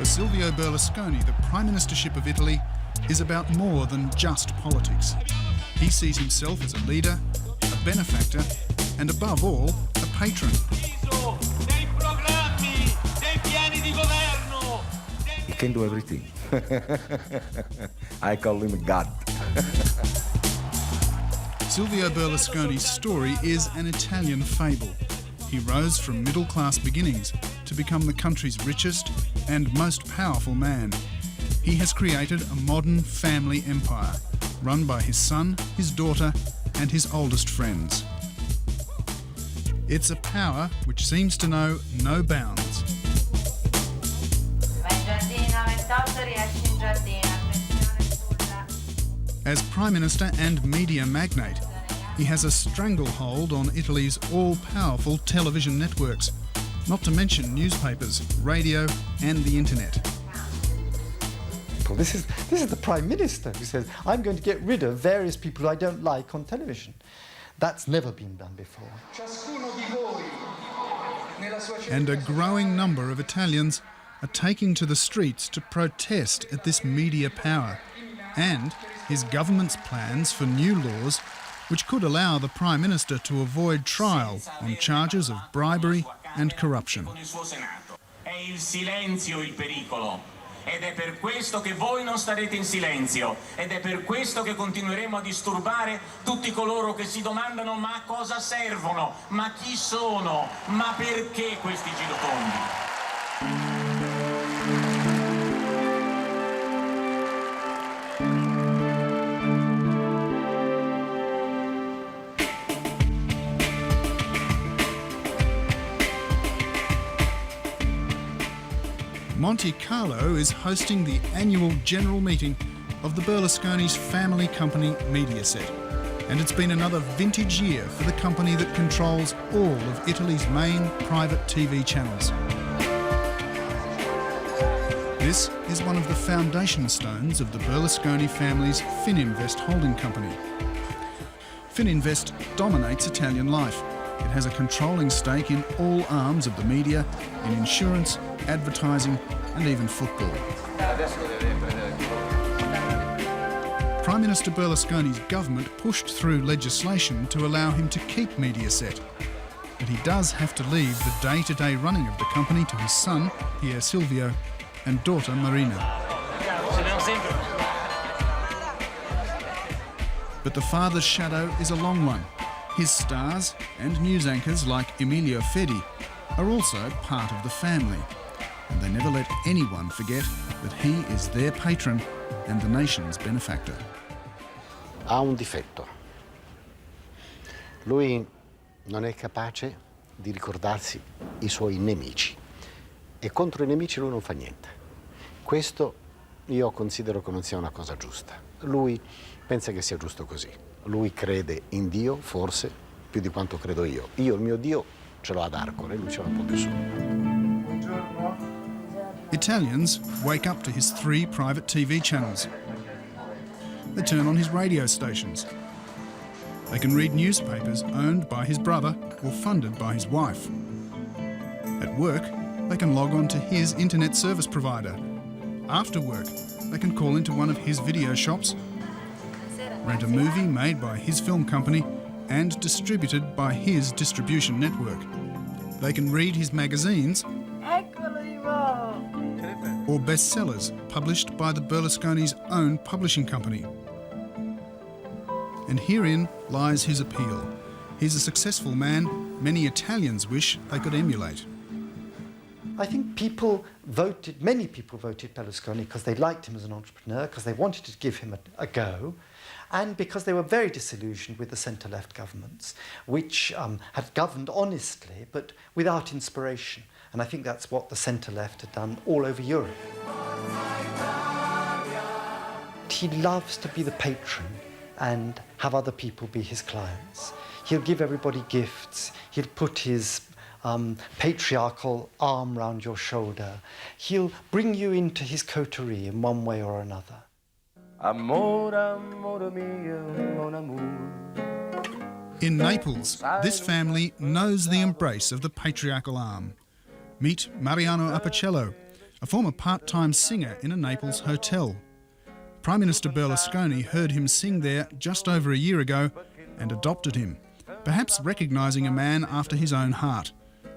For Silvio Berlusconi, the Prime Ministership of Italy is about more than just politics. He sees himself as a leader, a benefactor, and above all, a patron. He can do everything. I call him God. Silvio Berlusconi's story is an Italian fable. He rose from middle-class beginnings to become the country's richest and most powerful man. He has created a modern family empire, run by his son, his daughter, and his oldest friends. It's a power which seems to know no bounds. As Prime Minister and media magnate, he has a stranglehold on Italy's all-powerful television networks, not to mention newspapers, radio and the internet. This is the Prime Minister who says, I'm going to get rid of various people who I don't like on television. That's never been done before. And a growing number of Italians are taking to the streets to protest at this media power and his government's plans for new laws which could allow the Prime Minister to avoid trial on charges of bribery and corruption. Ed è per questo che voi non starete in silenzio, ed è per questo che continueremo a disturbare tutti coloro che si domandano ma a cosa servono, ma chi sono, ma perché questi girotondi. Monte Carlo is hosting the annual general meeting of the Berlusconi's family company Mediaset. And it's been another vintage year for the company that controls all of Italy's main private TV channels. This is one of the foundation stones of the Berlusconi family's Fininvest holding company. Fininvest dominates Italian life. It has a controlling stake in all arms of the media, in insurance, advertising and even football. Prime Minister Berlusconi's government pushed through legislation to allow him to keep Mediaset. But he does have to leave the day-to-day running of the company to his son, Pier Silvio, and daughter Marina. But the father's shadow is a long one. His stars and news anchors like Emilio Fedi are also part of the family. And they never let anyone forget that he is their patron and the nation's benefactor. Ha un difetto. Lui non è capace di ricordarsi i suoi nemici e contro i nemici lui non fa niente. Questo io considero che non sia una cosa giusta. Lui pensa che sia giusto così. Lui crede in Dio, forse, più di quanto credo io. Io il mio Dio ce l'ho ad Arcore, lui ce l'ha un po' più su. Italians wake up to his 3 private TV channels. They turn on his radio stations. They can read newspapers owned by his brother or funded by his wife. At work, they can log on to his internet service provider. After work, they can call into one of his video shops, rent a movie made by his film company and distributed by his distribution network. They can read his magazines or bestsellers published by the Berlusconi's own publishing company. And herein lies his appeal. He's a successful man many Italians wish they could emulate. I think many people voted Berlusconi because they liked him as an entrepreneur, because they wanted to give him a go, and because they were very disillusioned with the centre-left governments, which had governed honestly but without inspiration. And I think that's what the centre-left had done all over Europe. He loves to be the patron and have other people be his clients. He'll give everybody gifts. He'll put his patriarchal arm round your shoulder. He'll bring you into his coterie in one way or another. Amore, amore mio, mon amour. In Naples, this family knows the embrace of the patriarchal arm. Meet Mariano Apicello, a former part-time singer in a Naples hotel. Prime Minister Berlusconi heard him sing there just over a year ago and adopted him, perhaps recognising a man after his own heart.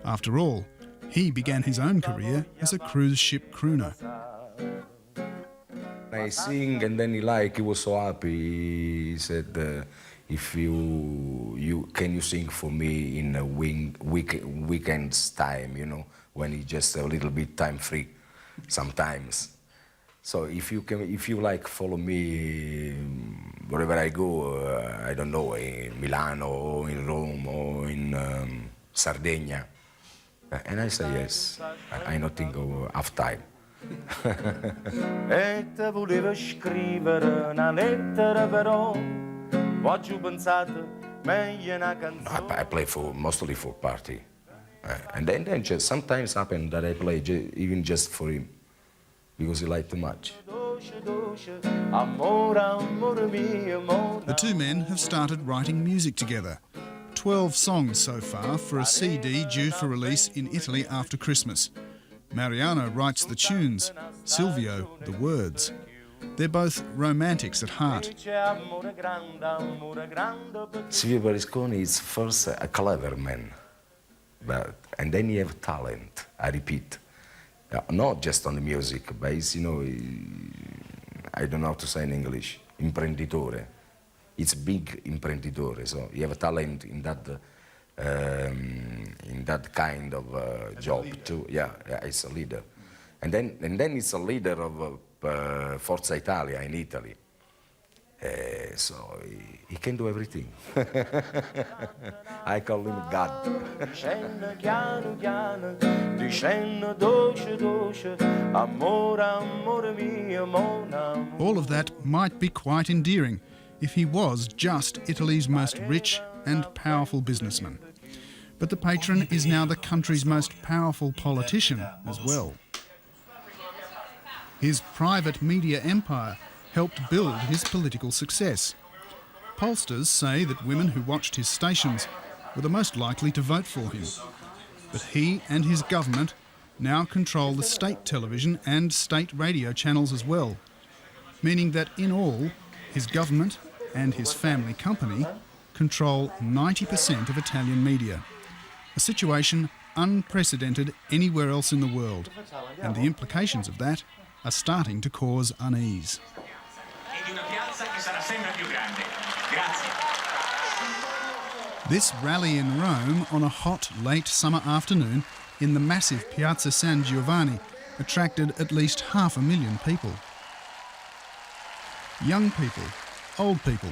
After all, he began his own career as a cruise ship crooner. I sing and then he was so happy. He said, if you can you sing for me in a weekend's time, you know, when it's just a little bit time free sometimes. So if you like follow me wherever I go, I don't know, in Milano or in Rome or in Sardinia. And I say yes, I don't think of half time. E te volevo scrivere una lettera però oggi ho pensato meglio una canzone. I play mostly for party, and then just sometimes happen that I play even just for him because he liked too much. The two men have started writing music together. 12 songs so far for a CD due for release in Italy after Christmas. Mariano writes the tunes, Silvio the words. They're both romantics at heart. Silvio Berlusconi is first a clever man, and then he have talent, I repeat. Not just on the music, but he's, you know, I don't know how to say in English, imprenditore. It's big imprenditore, so you have a talent in that kind of job too. Yeah, he's a leader. And then he's a leader of Forza Italia in Italy. So he can do everything. I call him God. All of that might be quite endearing if he was just Italy's most rich and powerful businessman. But the patron is now the country's most powerful politician as well. His private media empire helped build his political success. Pollsters say that women who watched his stations were the most likely to vote for him. But he and his government now control the state television and state radio channels as well, meaning that in all, his government and his family company control 90% of Italian media, a situation unprecedented anywhere else in the world, and the implications of that are starting to cause unease. This rally in Rome on a hot, late summer afternoon in the massive Piazza San Giovanni attracted at least 500,000 people. Young people, old people,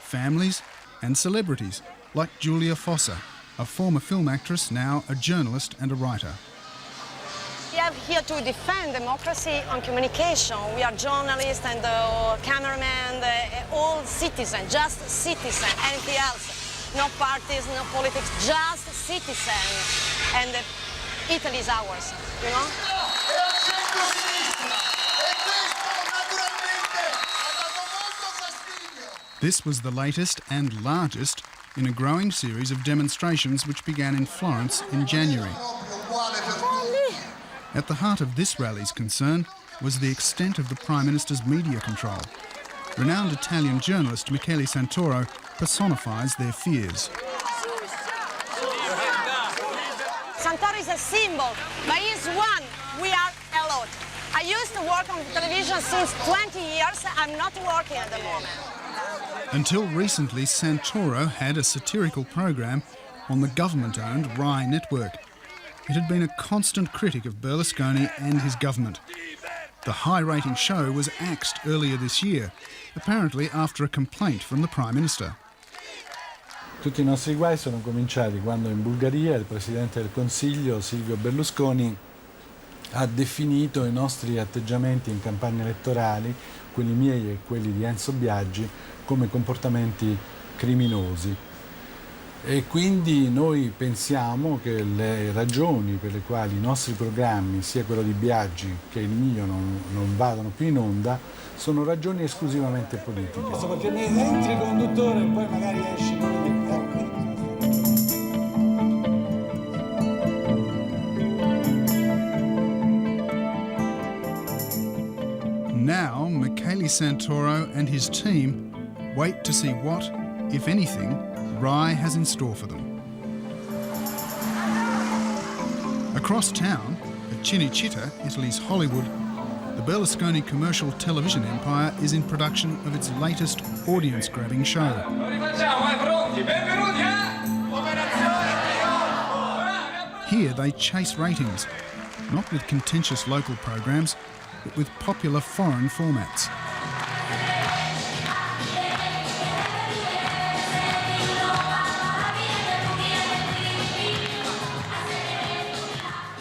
families and celebrities like Giulia Fossa, a former film actress, now a journalist and a writer. We are here to defend democracy on communication. We are journalists and cameramen, all citizens, just citizens, anything else. No parties, no politics, just citizens. And Italy is ours, you know? This was the latest and largest in a growing series of demonstrations which began in Florence in January. At the heart of this rally's concern was the extent of the Prime Minister's media control. Renowned Italian journalist Michele Santoro personifies their fears. Santoro is a symbol, but he's one. We are a lot. I used to work on television since 20 years. I'm not working at the moment. Until recently, Santoro had a satirical program on the government-owned Rai network. It had been a constant critic of Berlusconi and his government. The high-rating show was axed earlier this year, apparently after a complaint from the Prime Minister. Tutti I nostri guai sono cominciati quando in Bulgaria il Presidente del Consiglio, Silvio Berlusconi, ha definito i nostri atteggiamenti in campagna elettorali, quelli miei e quelli di Enzo Biagi, come comportamenti criminosi. E quindi noi pensiamo che le ragioni per le quali i nostri programmi, sia quello di Biagi che il mio, non vadano più in onda, sono ragioni esclusivamente politiche. Perché entri conduttore e poi magari esci con Santoro and his team wait to see what, if anything, Rai has in store for them. Across town, at Cinecittà, Italy's Hollywood, the Berlusconi commercial television empire is in production of its latest audience-grabbing show. Here they chase ratings, not with contentious local programs, but with popular foreign formats.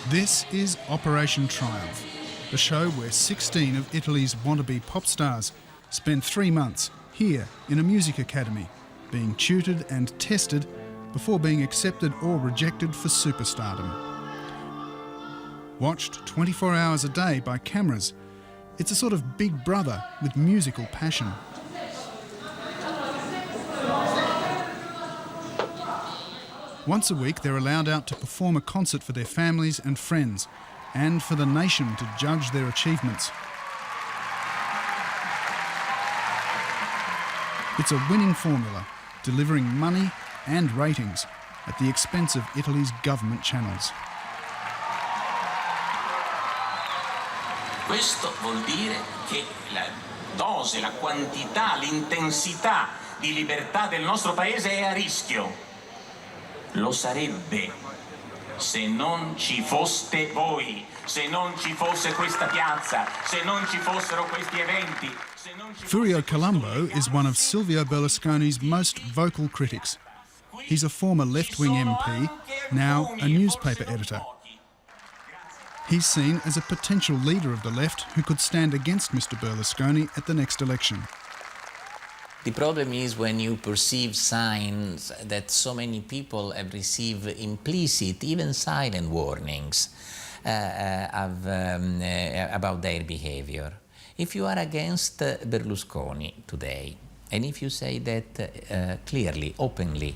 This is Operation Triumph, the show where 16 of Italy's wannabe pop stars spend 3 months here in a music academy, being tutored and tested before being accepted or rejected for superstardom. Watched 24 hours a day by cameras, it's a sort of Big Brother with musical passion. Once a week, they're allowed out to perform a concert for their families and friends, and for the nation to judge their achievements. It's a winning formula, delivering money and ratings at the expense of Italy's government channels. Questo vuol dire che la dose, la quantità, l'intensità di libertà del nostro paese è a rischio. Lo sarebbe se non ci foste voi, se non ci fosse questa piazza, se non ci fossero questi eventi. Furio Colombo is one of Silvio Berlusconi's most vocal critics. He's a former left-wing MP, now a newspaper editor. He's seen as a potential leader of the left who could stand against Mr. Berlusconi at the next election. The problem is when you perceive signs that so many people have received implicit, even silent warnings about their behavior. If you are against Berlusconi today, and if you say that clearly, openly,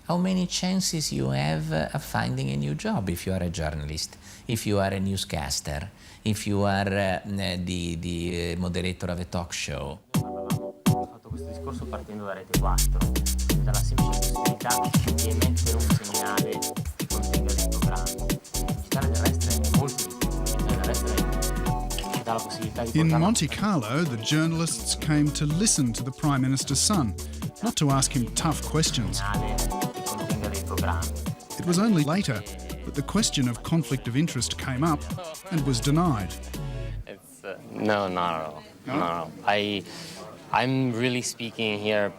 how many chances you have of finding a new job if you are a journalist, if you are a newscaster, if you are the moderator of a talk show? Questo discorso partendo da Rete 4, dalla semplice possibilità di emettere un segnale che contenga dei programmi. Digitale terrestre è molto di più, digitale terrestre ci dà la possibilità di In Monte Carlo, the journalists came to listen to the Prime Minister's son, not to ask him tough questions. It was only later that the question of conflict of interest came up and was denied. It's, no, not at all. No. I'm really speaking here,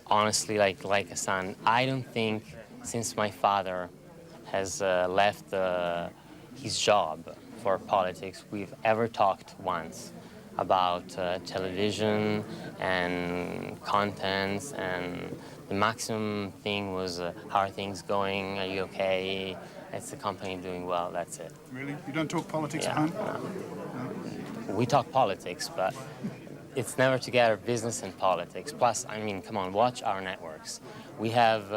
honestly, like a son. I don't think since my father has left his job for politics, we've ever talked once about television and contents, and the maximum thing was, how are things going? Are you okay? Is the company doing well? That's it. Really? You don't talk politics at home? No. We talk politics, but it's never together business and politics. Plus, I mean, come on, watch our networks. We have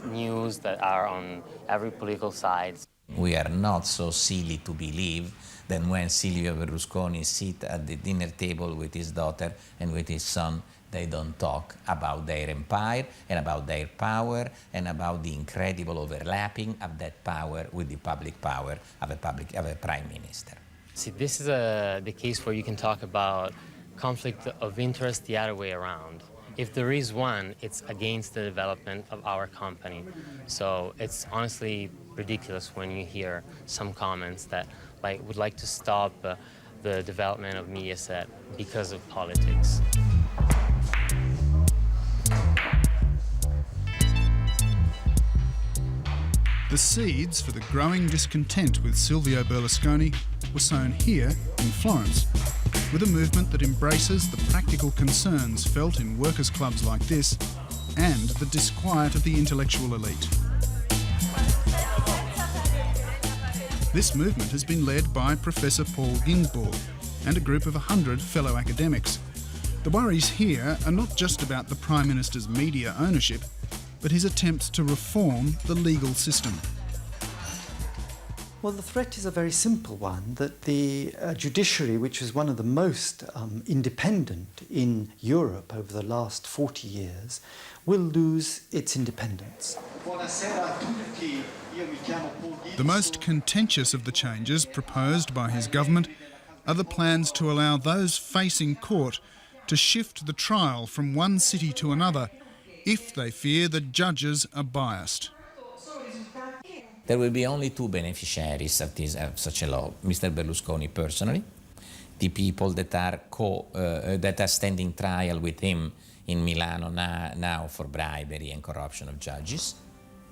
news that are on every political side. We are not so silly to believe that when Silvio Berlusconi sits at the dinner table with his daughter and with his son, they don't talk about their empire and about their power and about the incredible overlapping of that power with the public power of a prime minister. See, this is the case where you can talk about conflict of interest the other way around. If there is one, it's against the development of our company. So it's honestly ridiculous when you hear some comments that would like to stop the development of Mediaset because of politics. The seeds for the growing discontent with Silvio Berlusconi were sown here in Florence, with a movement that embraces the practical concerns felt in workers' clubs like this and the disquiet of the intellectual elite. This movement has been led by Professor Paul Ginsborg and a group of 100 fellow academics. The worries here are not just about the Prime Minister's media ownership, but his attempts to reform the legal system. Well, the threat is a very simple one, that the judiciary, which is one of the most independent in Europe over the last 40 years, will lose its independence. The most contentious of the changes proposed by his government are the plans to allow those facing court to shift the trial from one city to another if they fear that judges are biased. There will be only two beneficiaries of such a law: Mr. Berlusconi personally, the people that are standing trial with him in Milano now for bribery and corruption of judges,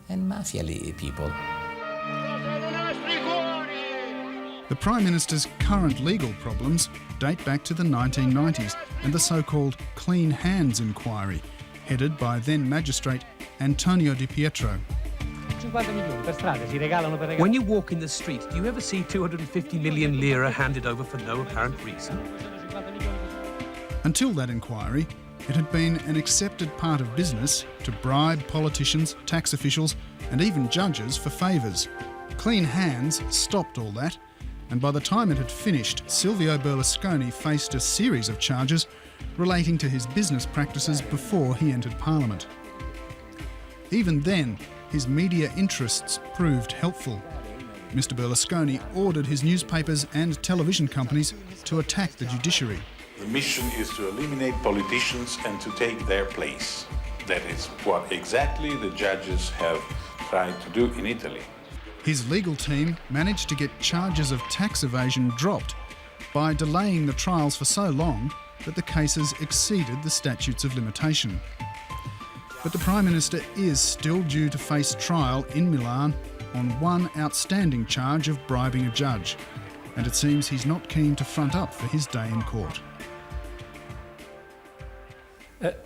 and mafia people. The Prime Minister's current legal problems date back to the 1990s and the so-called Clean Hands inquiry, headed by then magistrate Antonio Di Pietro. When you walk in the street, do you ever see 250 million lira handed over for no apparent reason? Until that inquiry, it had been an accepted part of business to bribe politicians, tax officials and even judges for favours. Clean Hands stopped all that, and by the time it had finished, Silvio Berlusconi faced a series of charges relating to his business practices before he entered Parliament. Even then, his media interests proved helpful. Mr. Berlusconi ordered his newspapers and television companies to attack the judiciary. The mission is to eliminate politicians and to take their place. That is what exactly the judges have tried to do in Italy. His legal team managed to get charges of tax evasion dropped by delaying the trials for so long that the cases exceeded the statutes of limitation. But the Prime Minister is still due to face trial in Milan on one outstanding charge of bribing a judge, and it seems he's not keen to front up for his day in court.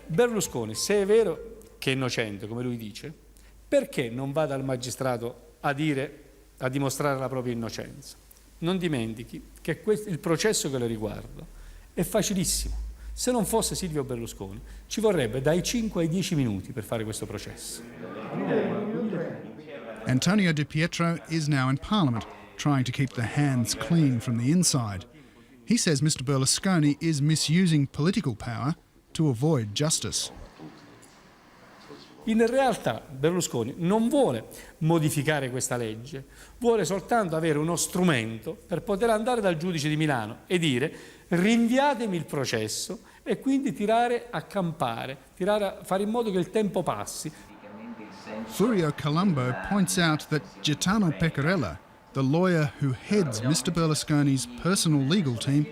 Berlusconi, se è vero che è innocente, come lui dice, perché non va dal magistrato a dimostrare la propria innocenza? Non dimentichi che il processo che lo riguarda è facilissimo. Se non fosse Silvio Berlusconi, ci vorrebbe dai 5 ai 10 minuti per fare questo processo. Antonio Di Pietro is now in Parliament, trying to keep the hands clean from the inside. He says Mr. Berlusconi is misusing political power to avoid justice. In realtà Berlusconi non vuole modificare questa legge, vuole soltanto avere uno strumento per poter andare dal giudice di Milano e dire: rinviatemi il processo, e quindi tirare a campare, fare in modo che il tempo passi. Furio Colombo points out that Gaetano Pecorella, the lawyer who heads Mr. Berlusconi's personal legal team,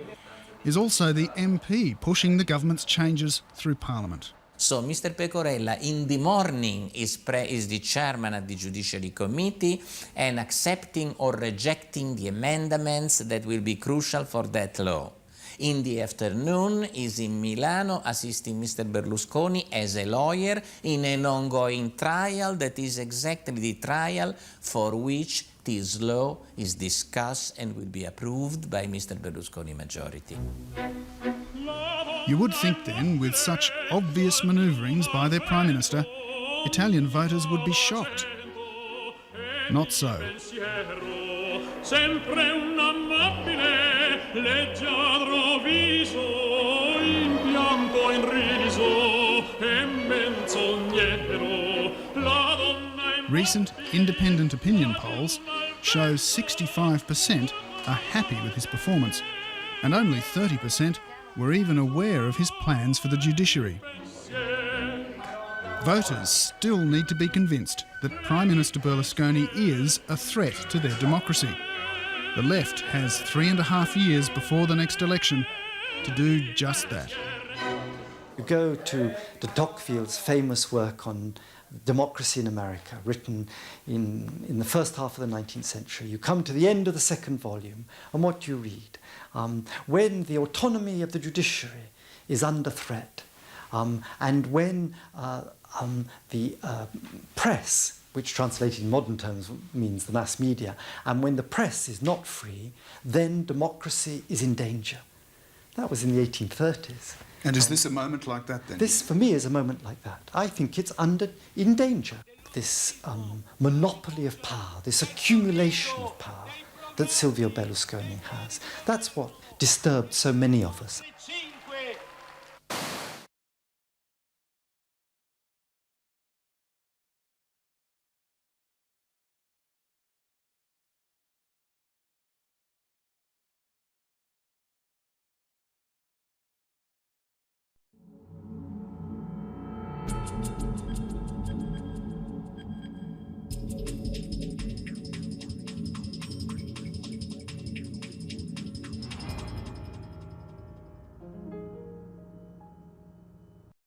is also the MP pushing the government's changes through Parliament. So Mr. Pecorella in the morning is the chairman of the Judicial Committee and accepting or rejecting the amendments that will be crucial for that law. In the afternoon is in Milano assisting Mr. Berlusconi as a lawyer in an ongoing trial that is exactly the trial for which this law is discussed and will be approved by Mr. Berlusconi majority. You would think then, with such obvious manoeuvrings by their Prime Minister, Italian voters would be shocked. Not so. Recent independent opinion polls show 65% are happy with his performance, and only 30% were even aware of his plans for the judiciary. Voters still need to be convinced that Prime Minister Berlusconi is a threat to their democracy. The left has 3.5 years before the next election to do just that. You go to de Tocqueville's famous work on democracy in America, written in the first half of the 19th century. You come to the end of the second volume, and what do you read? When the autonomy of the judiciary is under threat, and when the press, which translated in modern terms means the mass media, and when the press is not free, then democracy is in danger. That was in the 1830s. And is this a moment like that then? This, for me, is a moment like that. I think it's in danger. this monopoly of power, this accumulation of power that Silvio Berlusconi has. That's what disturbed so many of us.